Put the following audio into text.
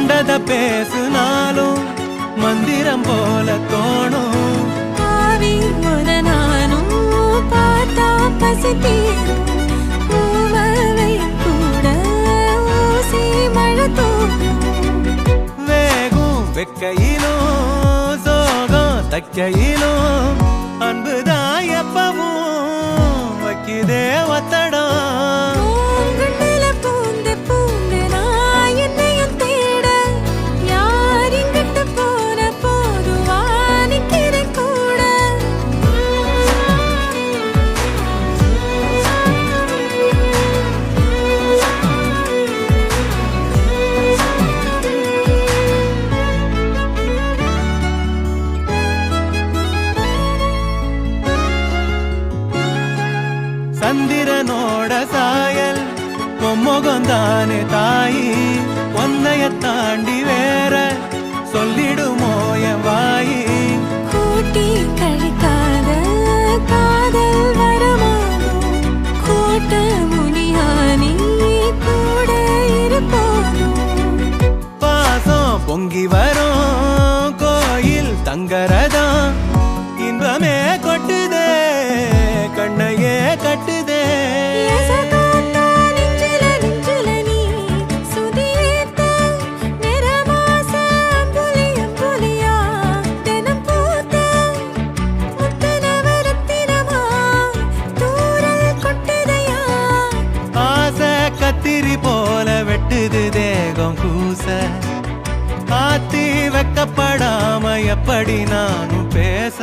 கண்டத பேசுனாலும் மந்திரம் போல தோணும். ஆவி ஒரு நானும் பார்த்தா பசி தீரும். பூவை கூட ஊசி மழை தோணும். வேகும் வெக்கையிலும் சோகம் தக்கையிலும் அன்புதான் எப்பவும் வைக்குதே ஒத்தடம். பூங்குழல பூந்து பூந்து நான் என்னையும் தேட யார் இங்கிட்டு போன போதுவா நிக்கிறேன் கூட. சந்திரனோட சாயல் பொம்மொகந்தானே தாயி, ஒன்னைய தாண்டி வேற சொல்லிடுமோ என் வாயி. கூட்டி கழிக்காத காதல் வரமானோ கோட்ட முனியானி கூட இருப்போனும். பாசம் பொங்கி வரும் கோயில் தங்கரதம் இன்பமே கொட்டுதே கண்ணையே கட்டுதே. எசகாத்தா நெஞ்சில நெஞ்சில நீ சுதியேத்த நிறமாச அம்புலி அம்புலியா தினம் பூத்த முத்தனவரத்தினமா தூரல் கொட்டுதையா. ஆசை கத்திரி போல வெட்டுது தேகம் கூச, ஆத்தி வெக்கப்படாம எப்படி நானும் பேச.